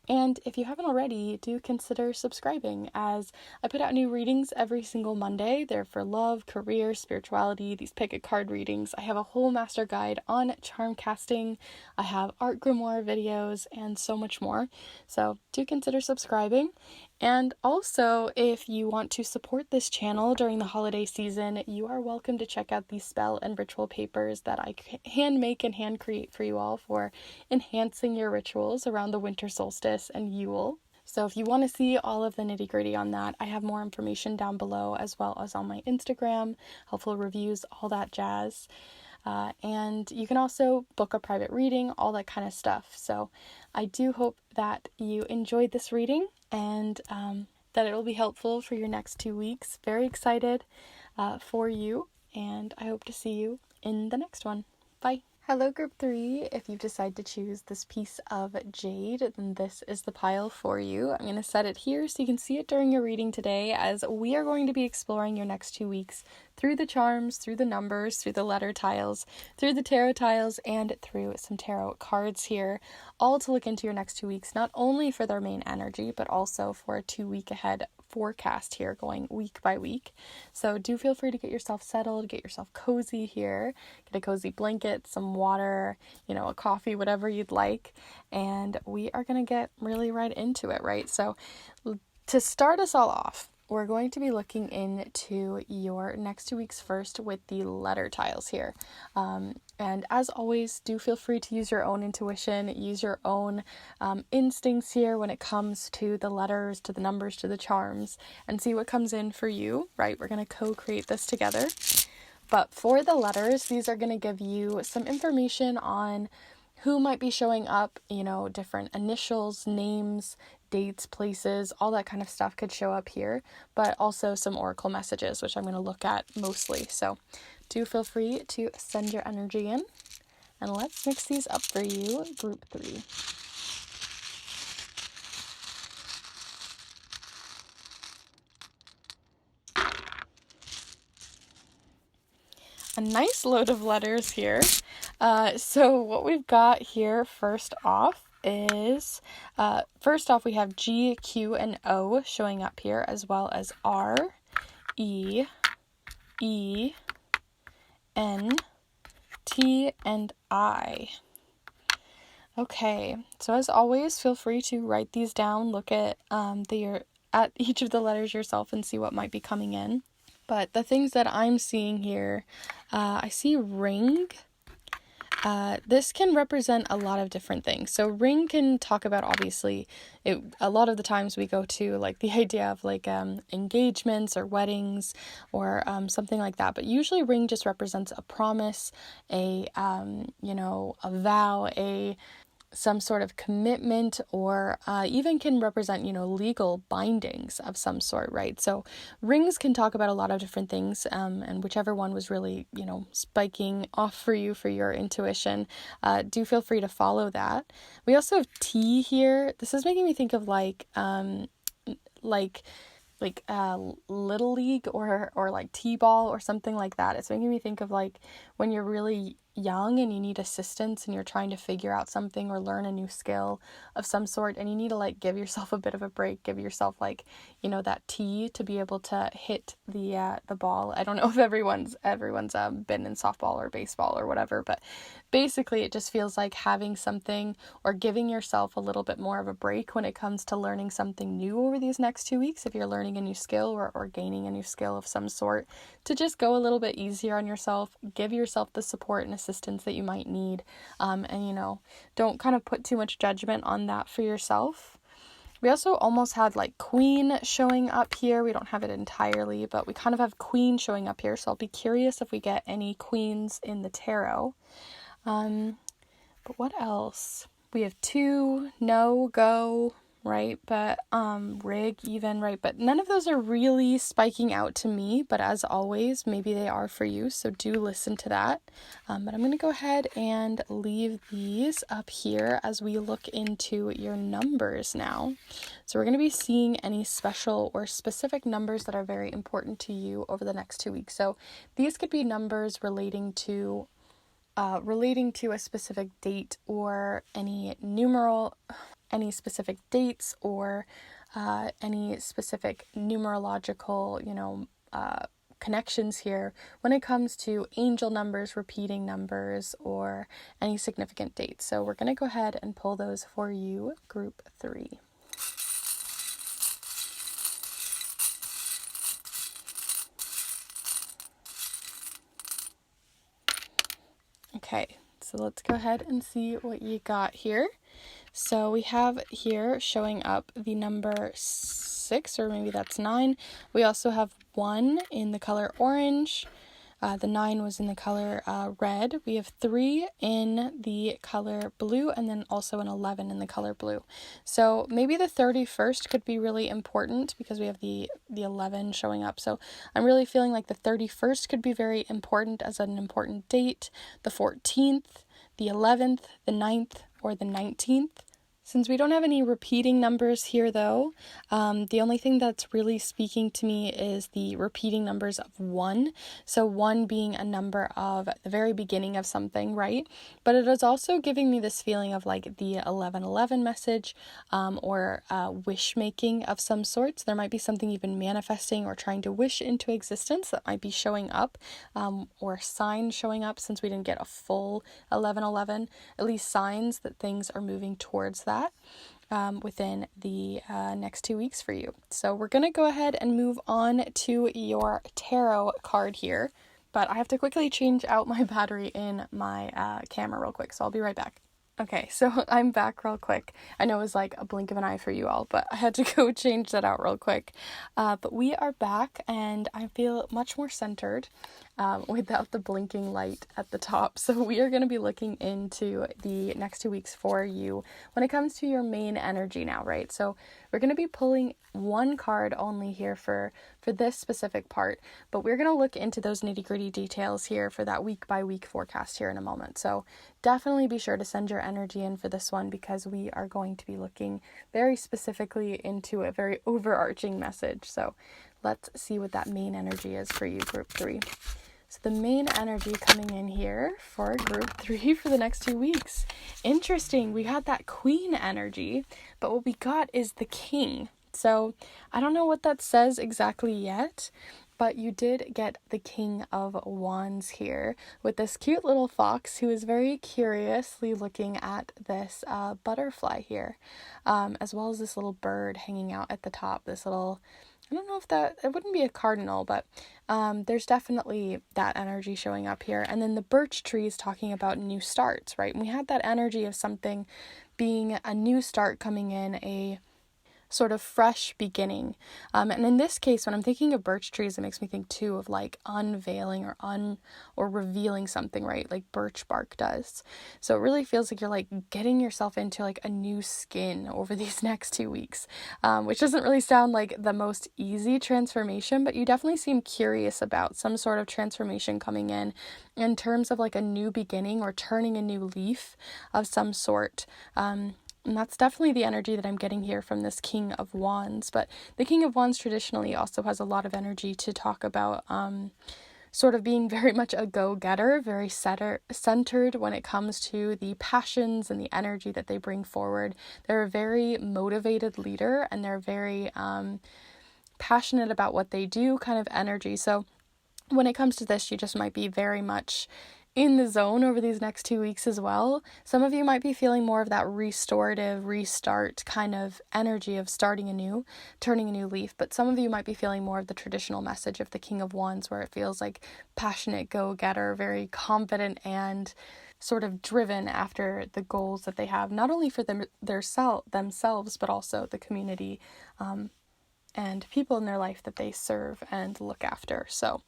And if you haven't already, do consider subscribing, as I put out new readings every single Monday. They're for love, career, spirituality, these pick a card readings. I have a whole master guide on charm casting. I have art grimoire videos and so much more. So do consider subscribing. And also, if you want to support this channel during the holiday season, you are welcome to check out these spell and ritual papers that I hand make and hand create for you all for enhancing your rituals around the winter solstice and Yule. So if you want to see all of the nitty-gritty on that, I have more information down below, as well as on my Instagram, helpful reviews, all that jazz. And you can also book a private reading, all that kind of stuff. So I do hope that you enjoyed this reading and that it will be helpful for your next 2 weeks. Very excited for you, and I hope to see you in the next one. Bye. Hello, group 3. If you've decided to choose this piece of Jade, then this is the pile for you. I'm going to set it here so you can see it during your reading today, as we are going to be exploring your next 2 weeks through the charms, through the numbers, through the letter tiles, through the tarot tiles, and through some tarot cards here, all to look into your next 2 weeks, not only for their main energy, but also for a 2-week ahead forecast here, going week by week. So do feel free to get yourself settled, get yourself cozy here, get a cozy blanket, some water, a coffee, whatever you'd like, and we are going to get really right into it, right? So to start us all off, we're going to be looking into your next 2 weeks first with the letter tiles here. And as always, do feel free to use your own intuition, use your own instincts here when it comes to the letters, to the numbers, to the charms, and see what comes in for you, right? We're going to co-create this together. But for the letters, these are going to give you some information on who might be showing up, different initials, names, dates, places, all that kind of stuff could show up here, but also some oracle messages, which I'm going to look at mostly. So do feel free to send your energy in, and let's mix these up for you, group 3. a nice load of letters here. So what we've got here first off is, we have G, Q, and O showing up here, as well as R, E, E, N, T, and I. Okay, so as always, feel free to write these down, look at at each of the letters yourself and see what might be coming in. But the things that I'm seeing here, I see ring. This can represent a lot of different things. So ring can talk about, obviously, a lot of the times we go to like the idea of like engagements or weddings or something like that. But usually ring just represents a promise, a vow, some sort of commitment, or even can represent, legal bindings of some sort, right? So rings can talk about a lot of different things, and whichever one was really, spiking off for you for your intuition, do feel free to follow that. We also have T here. This is making me think of like little league or like t-ball or something like that. It's making me think of like when you're really young and you need assistance and you're trying to figure out something or learn a new skill of some sort, and you need to like give yourself a bit of a break, give yourself like, that tee to be able to hit the ball. I don't know if everyone's been in softball or baseball or whatever, but basically it just feels like having something or giving yourself a little bit more of a break when it comes to learning something new over these next 2 weeks. If you're learning a new skill or gaining a new skill of some sort, to just go a little bit easier on yourself, give yourself the support and assistance that you might need, and don't kind of put too much judgment on that for yourself. We also almost had like Queen showing up here. We don't have it entirely, but we kind of have Queen showing up here, so I'll be curious if we get any Queens in the tarot. But what else? We have 2, no, go, right? But rig even, right? But none of those are really spiking out to me, but as always, maybe they are for you, so do listen to that. But I'm going to go ahead and leave these up here as we look into your numbers now. So we're going to be seeing any special or specific numbers that are very important to you over the next 2 weeks. So these could be numbers relating to a specific date or any specific dates or any specific numerological, connections here when it comes to angel numbers, repeating numbers, or any significant dates. So we're going to go ahead and pull those for you, group 3. Okay, so let's go ahead and see what you got here. So we have here showing up the number 6, or maybe that's 9. We also have 1 in the color orange. The 9 was in the color red. We have 3 in the color blue, and then also an 11 in the color blue. So maybe the 31st could be really important because we have the 11 showing up. So I'm really feeling like the 31st could be very important as an important date. The 14th, the 11th, the 9th, or the 19th. Since we don't have any repeating numbers here though, the only thing that's really speaking to me is the repeating numbers of 1. So 1 being a number of the very beginning of something, right? But it is also giving me this feeling of like the 1111 message, or wish making of some sort. So there might be something you've been manifesting or trying to wish into existence that might be showing up, or signs showing up, since we didn't get a full 1111, at least signs that things are moving towards that within the next 2 weeks for you. So we're going to go ahead and move on to your tarot card here, but I have to quickly change out my battery in my camera real quick, so I'll be right back. Okay, so I'm back real quick. I know it was like a blink of an eye for you all, but I had to go change that out real quick. But we are back, and I feel much more centered without the blinking light at the top. So we are going to be looking into the next 2 weeks for you when it comes to your main energy now, right? So we're going to be pulling one card only here for this specific part, but we're going to look into those nitty-gritty details here for that week by week forecast here in a moment. So definitely be sure to send your energy in for this one, because we are going to be looking very specifically into a very overarching message. So let's see what that main energy is for you, group 3. So the main energy coming in here for group 3 for the next 2 weeks. Interesting. We had that queen energy, but what we got is the king. So I don't know what that says exactly yet, but you did get the King of Wands here with this cute little fox who is very curiously looking at this butterfly here, as well as this little bird hanging out at the top, this little, I don't know if it wouldn't be a cardinal, but there's definitely that energy showing up here. And then the birch tree is talking about new starts, right? And we had that energy of something being a new start coming in, a sort of fresh beginning. And in this case, when I'm thinking of birch trees, it makes me think too of like unveiling or revealing something, right? Like birch bark does. So it really feels like you're like getting yourself into like a new skin over these next 2 weeks, which doesn't really sound like the most easy transformation, but you definitely seem curious about some sort of transformation coming in terms of like a new beginning or turning a new leaf of some sort. And that's definitely the energy that I'm getting here from this King of Wands. But the King of Wands traditionally also has a lot of energy to talk about sort of being very much a go-getter, very centered when it comes to the passions and the energy that they bring forward. They're a very motivated leader, and they're very passionate about what they do kind of energy. So when it comes to this, you just might be very much in the zone over these next 2 weeks as well. Some of you might be feeling more of that restorative, restart kind of energy of starting anew, turning a new leaf, but some of you might be feeling more of the traditional message of the King of Wands, where it feels like passionate go-getter, very confident and sort of driven after the goals that they have, not only for themselves, but also the community and people in their life that they serve and look after. So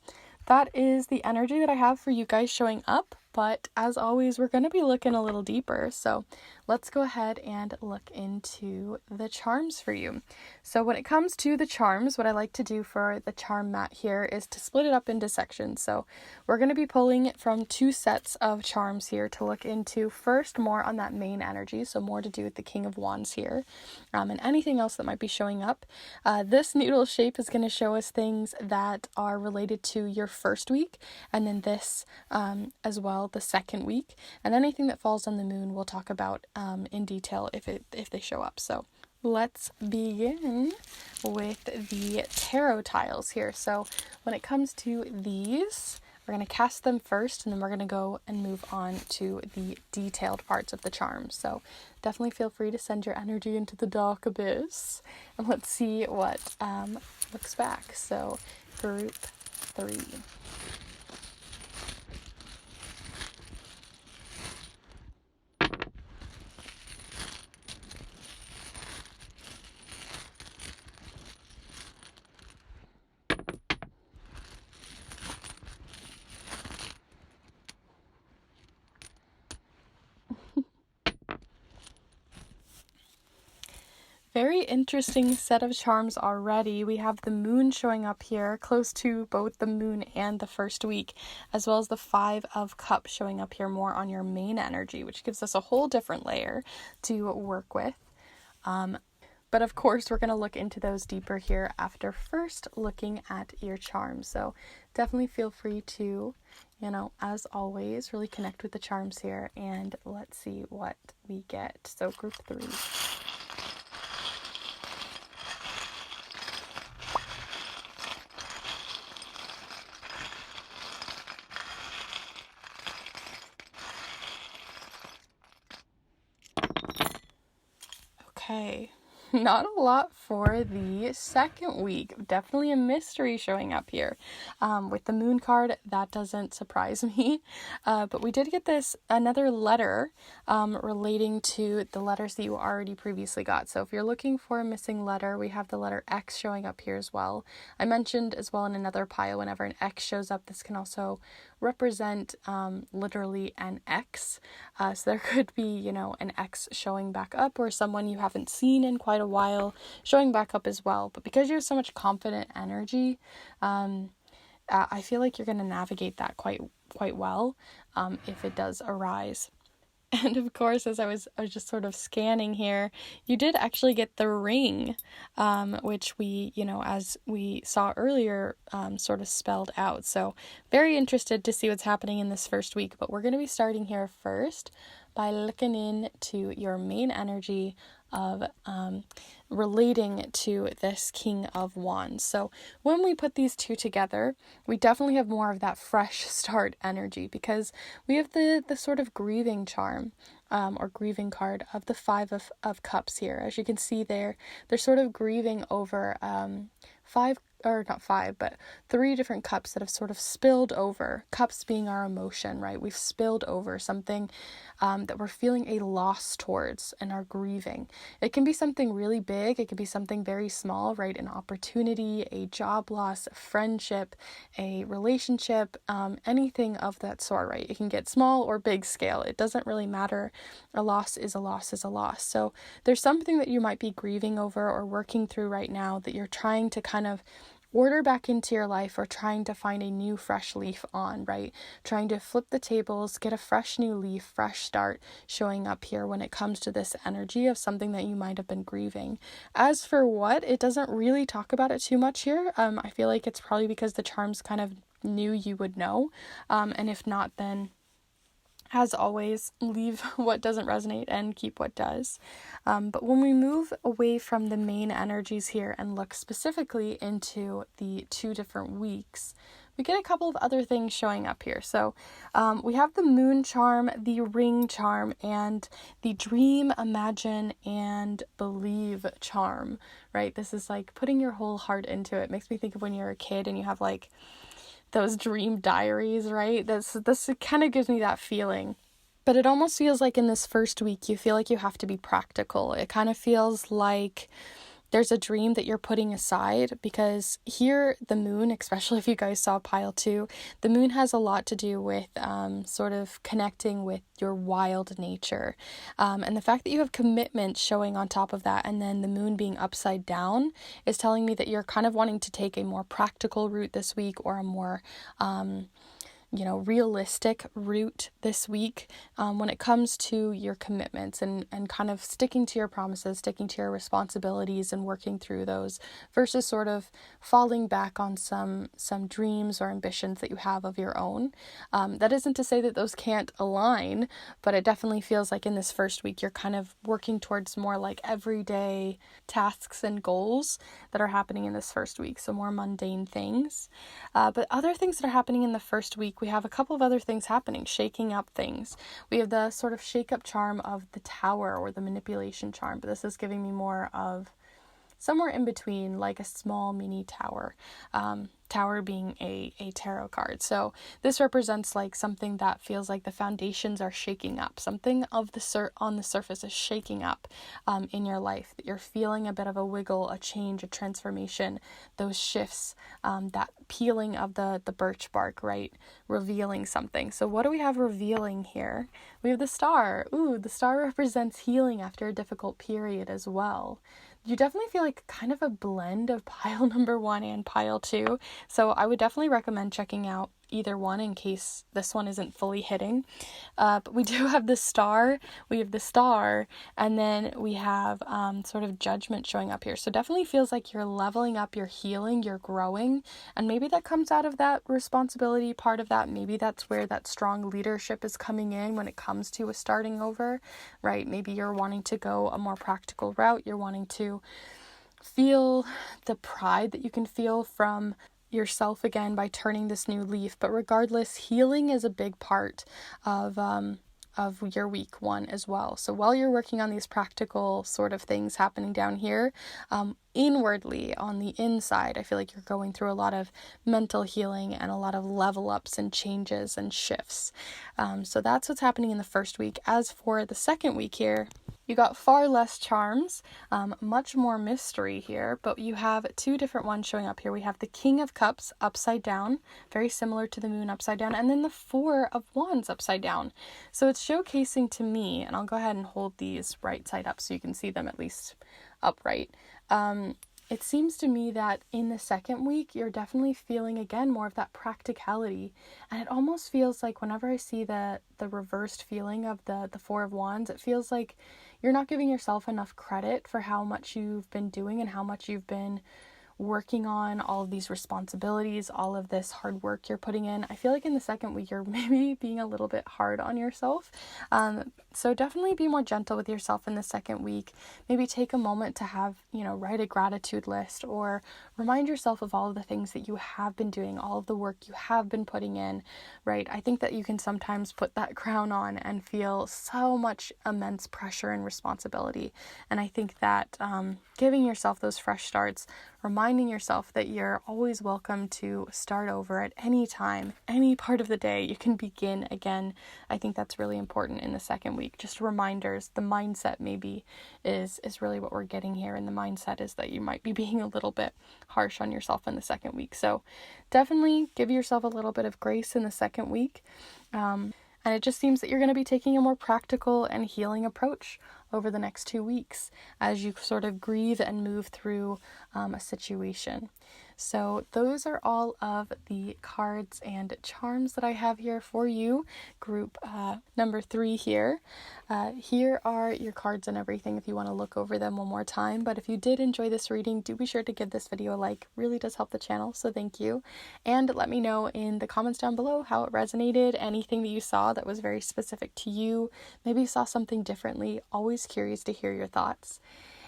that is the energy that I have for you guys showing up, but as always, we're going to be looking a little deeper. So let's go ahead and look into the charms for you. So when it comes to the charms, what I like to do for the charm mat here is to split it up into sections. So we're going to be pulling from 2 sets of charms here to look into. First, more on that main energy, so more to do with the King of Wands here, and anything else that might be showing up. This needle shape is going to show us things that are related to your first week, and then this as well, the second week, and anything that falls on the moon we'll talk about in detail if they show up. So let's begin with the tarot tiles here. So when it comes to these, we're going to cast them first, and then we're going to go and move on to the detailed parts of the charms. So definitely feel free to send your energy into the dark abyss, and let's see what looks back. So group 3. Very interesting set of charms already. We have the moon showing up here, close to both the moon and the first week, as well as the 5 of Cups showing up here more on your main energy, which gives us a whole different layer to work with. But of course, we're going to look into those deeper here after first looking at your charms. So definitely feel free to, as always, really connect with the charms here, and let's see what we get. So group 3. Okay, not a lot for the second week. Definitely a mystery showing up here. With the moon card, that doesn't surprise me. But we did get another letter relating to the letters that you already previously got. So if you're looking for a missing letter, we have the letter X showing up here as well. I mentioned as well in another pile, whenever an X shows up, this can also represent literally an X. So there could be, an X showing back up, or someone you haven't seen in quite a while showing back up as well. But because you have so much confident energy, I feel like you're going to navigate that quite well if it does arise. And of course, as I was just sort of scanning here, you did actually get the ring, which we, as we saw earlier, sort of spelled out. So very interested to see what's happening in this first week, but we're going to be starting here first by looking into your main energy of relating to this King of Wands. So when we put these two together, we definitely have more of that fresh start energy, because we have the sort of grieving charm or grieving card of the Five of Cups here. As you can see there, they're sort of grieving over three different cups that have sort of spilled over. Cups being our emotion, right? We've spilled over something that we're feeling a loss towards and are grieving. It can be something really big. It can be something very small, right? An opportunity, a job loss, a friendship, a relationship, anything of that sort, right? It can get small or big scale. It doesn't really matter. A loss is a loss is a loss. So there's something that you might be grieving over or working through right now that you're trying to kind of order back into your life, or trying to find a new fresh leaf on, right? Trying to flip the tables, get a fresh new leaf, fresh start showing up here when it comes to this energy of something that you might have been grieving. As for what, it doesn't really talk about it too much here. I feel like it's probably because the charms kind of knew you would know. And if not, then as always, leave what doesn't resonate and keep what does. But when we move away from the main energies here and look specifically into the 2 different weeks, we get a couple of other things showing up here. So we have the moon charm, the ring charm, and the dream, imagine, and believe charm, right? This is like putting your whole heart into it. Makes me think of when you're a kid and you have like those dream diaries, right? This kind of gives me that feeling. But it almost feels like in this first week, you feel like you have to be practical. It kind of feels like there's a dream that you're putting aside, because here the moon, especially if you guys saw pile 2, the moon has a lot to do with sort of connecting with your wild nature. And the fact that you have commitment showing on top of that, and then the moon being upside down, is telling me that you're kind of wanting to take a more practical route this week, or a more realistic route this week when it comes to your commitments and kind of sticking to your promises, sticking to your responsibilities and working through those, versus sort of falling back on some dreams or ambitions that you have of your own. That isn't to say that those can't align, but it definitely feels like in this first week you're kind of working towards more like everyday tasks and goals that are happening in this first week, so more mundane things. But other things that are happening in the first week, we have a couple of other things happening, shaking up things. We have the sort of shake up charm of the Tower, or the manipulation charm, but this is giving me more of somewhere in between, like a small mini tower. Tower being a tarot card. So this represents like something that feels like the foundations are shaking up. Something of the on the surface is shaking up in your life. That you're feeling a bit of a wiggle, a change, a transformation, those shifts, that peeling of the birch bark, right? Revealing something. So what do we have revealing here? We have the Star. Ooh, the Star represents healing after a difficult period as well. You definitely feel like kind of a blend of pile number 1 and pile 2. So I would definitely recommend checking out either one in case this one isn't fully hitting. But we do have the Star, we have the Star, and then we have sort of Judgment showing up here. So definitely feels like you're leveling up, you're healing, you're growing, and maybe that comes out of that responsibility part of that. Maybe that's where that strong leadership is coming in when it comes to a starting over, right? Maybe you're wanting to go a more practical route. You're wanting to feel the pride that you can feel from yourself again by turning this new leaf. But regardless, healing is a big part of your week 1 as well. So while you're working on these practical sort of things happening down here, inwardly on the inside, I feel like you're going through a lot of mental healing and a lot of level ups and changes and shifts. So that's what's happening in the first week. As for the second week here, you got far less charms, much more mystery here, but you have 2 different ones showing up here. We have the King of Cups upside down, very similar to the moon upside down, and then the 4 of Wands upside down. So it's showcasing to me, and I'll go ahead and hold these right side up so you can see them at least upright. it seems to me that in the second week, you're definitely feeling again more of that practicality. And it almost feels like whenever I see the reversed feeling of the Four of Wands, it feels like you're not giving yourself enough credit for how much you've been doing and how much you've been working on, all of these responsibilities, all of this hard work you're putting in. I feel like in the second week, you're maybe being a little bit hard on yourself. So definitely be more gentle with yourself in the second week. Maybe take a moment to have, write a gratitude list, or remind yourself of all of the things that you have been doing, all of the work you have been putting in, right? I think that you can sometimes put that crown on and feel so much immense pressure and responsibility. And I think that giving yourself those fresh starts, reminding yourself that you're always welcome to start over at any time, any part of the day, you can begin again. I think that's really important in the second week. Just reminders, the mindset maybe is really what we're getting here. And the mindset is that you might be being a little bit harsh on yourself in the second week. So definitely give yourself a little bit of grace in the second week. And it just seems that you're going to be taking a more practical and healing approach over the next 2 weeks as you sort of grieve and move through a situation. So those are all of the cards and charms that I have here for you. Group number 3 here. Here are your cards and everything if you want to look over them one more time. But if you did enjoy this reading, do be sure to give this video a like. It really does help the channel, so thank you. And let me know in the comments down below how it resonated, anything that you saw that was very specific to you. Maybe you saw something differently. Always curious to hear your thoughts.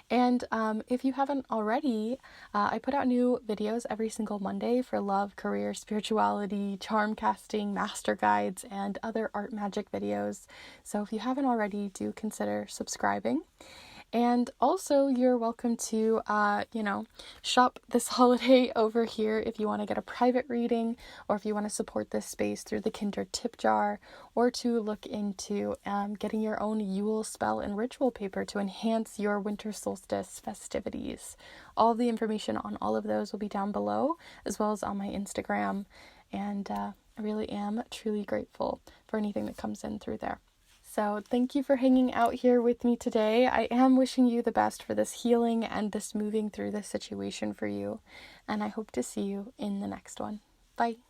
And if you haven't already, I put out new videos every single Monday for love, career, spirituality, charm casting, master guides, and other art magic videos. So if you haven't already, do consider subscribing. And also, you're welcome to, shop this holiday over here if you want to get a private reading, or if you want to support this space through the Kindred tip jar, or to look into getting your own Yule spell and ritual paper to enhance your winter solstice festivities. All of the information on all of those will be down below, as well as on my Instagram. And I really am truly grateful for anything that comes in through there. So thank you for hanging out here with me today. I am wishing you the best for this healing and this moving through this situation for you. And I hope to see you in the next one. Bye.